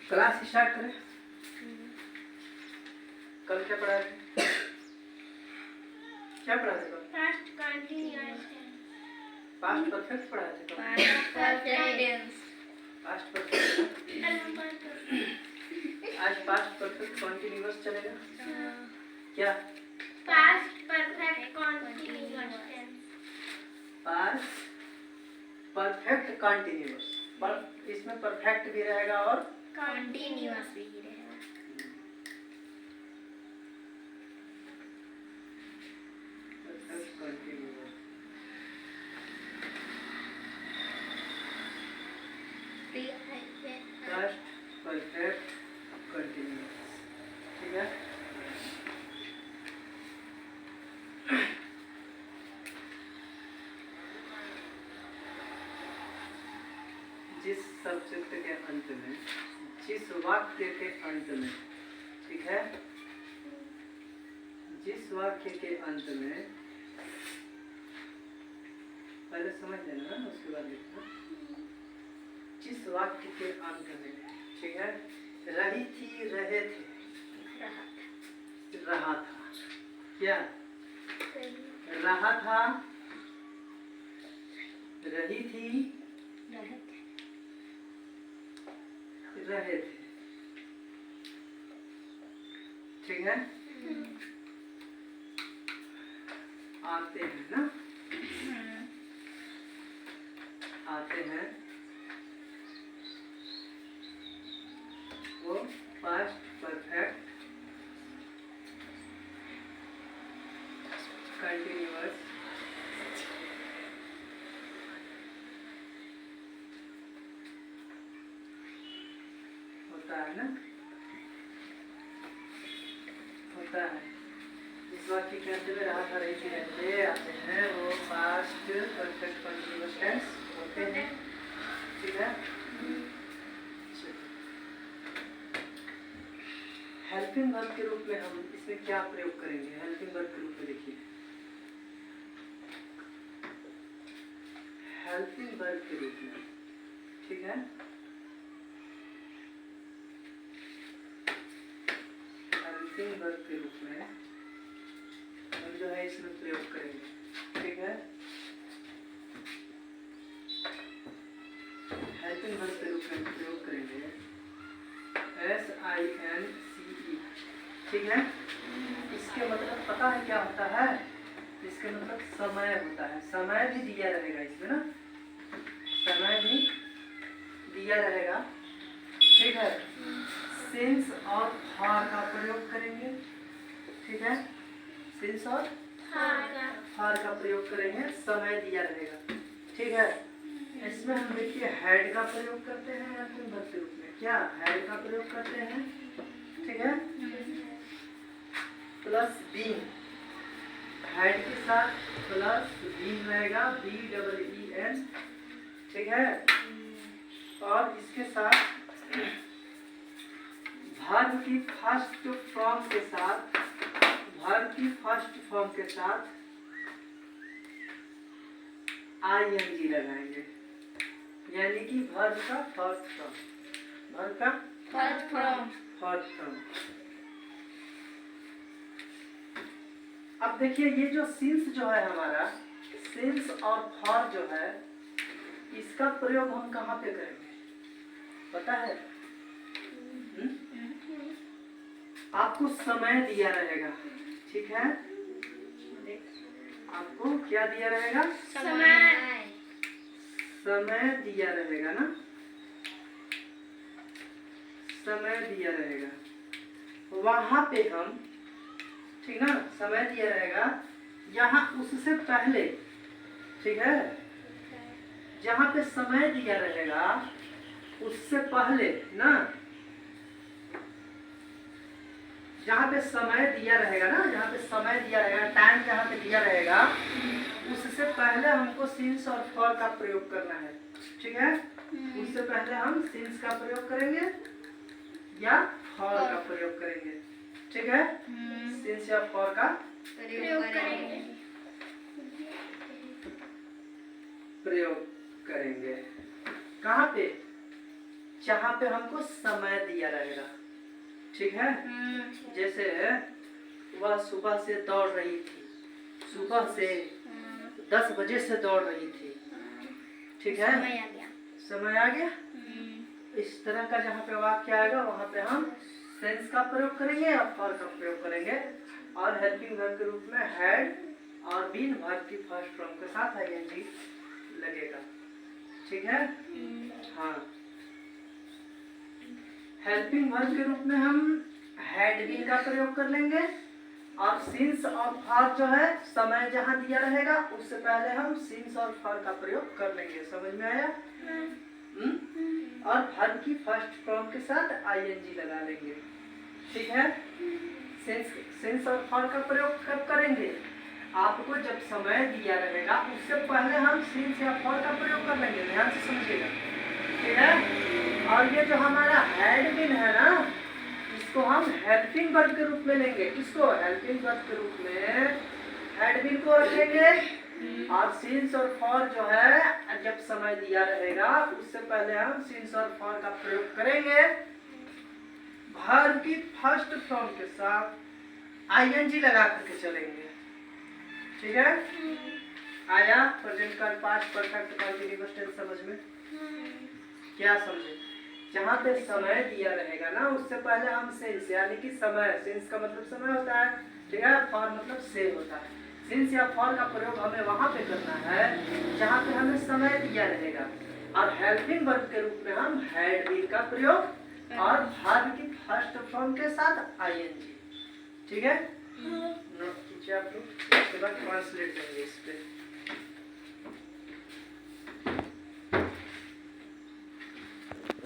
Class start करें। कल क्या पढ़ा थे? क्या पढ़ा थे कल? पास्ट कंटीन्यूअस पास्ट परफेक्ट पढ़ा थे कल? Past perfect past perfect. आज पास्ट परफेक्ट कंटीन्यूअस चलेगा। क्या? Past perfect continuous past perfect continuous. पर इसमें परफेक्ट भी रहेगा और कंटीन्यूअस भी रहेगा। Perfect continuous. Past perfect continuous. ठीक है। जिस सब्जेक्ट के अंत में, जिस वाक्य के अंत में, ठीक है, जिस वाक्य के अंत में, पहले समझ लेना ना, उसके बाद लिखना। जिस वाक्य के अंत में, ठीक है, रही थी, रहे थे, रहा था, क्या रहा था, रही थी, रहे थे, ठीक है। आते हैं ना, आते हैं, वो पास्ट परफेक्ट कंटीन्यूअस होता है ना, होता है। इस वाक्य के अंत में रहा था, रही थी, रहते, आते हैं, वो पास्ट परफेक्ट कंटीन्यूअस टेंस होते हैं। ठीक है। हेल्पिंग वर्ब के रूप में हम इसमें क्या प्रयोग करेंगे? हेल्पिंग वर्ब के रूप में देखिए, हेल्पिंग वर्ब के रूप में, ठीक है, हेल्पिंग वर्ब के रूप में हम जो है इसमें प्रयोग करेंगे। ठीक है। हेल्पिंग वर्ब के रूप में प्रयोग करेंगे SINCE। ठीक है। इसके मतलब पता है क्या होता है? इसके मतलब समय होता है। समय भी दिया रहेगा इसमें ना, समय भी दिया रहेगा। ठीक है। सिंस और फॉर का प्रयोग करेंगे। ठीक है। सिंस और फॉर का प्रयोग करेंगे, समय दिया रहेगा। ठीक है। इसमें हम देखिए हेड का प्रयोग करते हैं हेल्पिंग वर्ब के रूप में। क्या हेड का प्रयोग करते हैं? ठीक है। प्लस बीन, हेड के साथ प्लस बीन रहेगा, BEEN। ठीक है। और इसके साथ वर्ब की फर्स्ट फॉर्म के साथ, वर्ब की फर्स्ट फॉर्म के साथ ING लगाएंगे, यानी कि वर्ब का फर्स्ट फॉर्म, वर्ब का फर्स्ट फॉर्म। अब देखिए ये जो सिंस जो है हमारा, सिंस और फॉर जो है, इसका प्रयोग हम कहाँ पे करेंगे पता है? आपको समय दिया रहेगा। ठीक है। आपको क्या दिया रहेगा? समय दिया रहेगा ना, समय दिया रहेगा। वहां पे हम, ठीक ना, समय दिया रहेगा। यहाँ उससे पहले, ठीक है, जहाँ पे समय दिया रहेगा उससे पहले ना, जहाँ पे समय दिया रहेगा ना, जहाँ पे समय दिया रहेगा, टाइम जहाँ पे दिया रहेगा, उससे पहले हमको सिंस और फॉर का प्रयोग करना है। ठीक है। उससे पहले हम सिंस का प्रयोग करेंगे या फॉर का प्रयोग करेंगे। ठीक है। सिंस या फॉर का प्रयोग करेंगे। कहाँ पे? जहाँ पे हमको समय दिया रहेगा, ठीक है। जैसे वह सुबह से दौड़ रही थी, सुबह से 10 बजे से दौड़ रही थी, ठीक है। समय आ गया। समय आ गया। इस तरह का जहाँ पे वाक्य आएगा वहाँ पे हम सेंस का प्रयोग करेंगे और फॉर का प्रयोग करेंगे, और हेल्पिंग वर्ब के रूप में हैड और बीन वर्ब की फर्स्ट फॉर्म के साथ आईएनजी लगेगा, ठीक है। हाँ, हेल्पिंग वर्ब के रूप में हम हैड बीन का प्रयोग कर लेंगे, और सिंस और फॉर जो है समय जहाँ दिया रहेगा उससे पहले हम सिंस और फॉर का प्रयोग कर लेंगे। समझ में आया? और वर्ब की फर्स्ट फॉर्म के साथ आईएनजी लगा लेंगे, ठीक है। सिंस और फॉर का प्रयोग कब करेंगे? आपको जब समय दिया रहेगा उससे पहले हम सिंस या फॉर का प्रयोग कर लेंगे, ध्यान से समझिएगा, ठीक है। और ये जो हमारा हैड बीन है ना, इसको हम हेल्पिंग वर्ब के रूप में लेंगे। इसको हेल्पिंग वर्ब के रूप में हैड बीन को रखेंगे, और सिंस और फॉर जो है जब समय दिया रहेगा उससे पहले हम सिंस और फॉर का प्रयोग करेंगे, वर्ब की फर्स्ट फॉर्म के साथ आईएनजी लगा करके चलेंगे, ठीक है। आया प्रेजेंट का पास्ट परफेक्ट कंटीन्यूअस टेंस समझ में? क्या समझे? जहाँ पे समय दिया रहेगा ना उससे पहले हम सेंस यानी कि समय, सेंस का मतलब समय होता है, ठीक है। फॉर मतलब से होता है। सिंस या फॉर का प्रयोग हमें वहाँ पे करना है जहाँ पे हमें समय दिया रहेगा, और हेल्पिंग वर्ब के रूप में हम हैड बीन का प्रयोग और वर्ब की फर्स्ट फॉर्म के साथ आईएनजी, ठीक है। नोट कीजिए आप लोग, इसके बाद ट्रांसलेट करेंगे इस पे।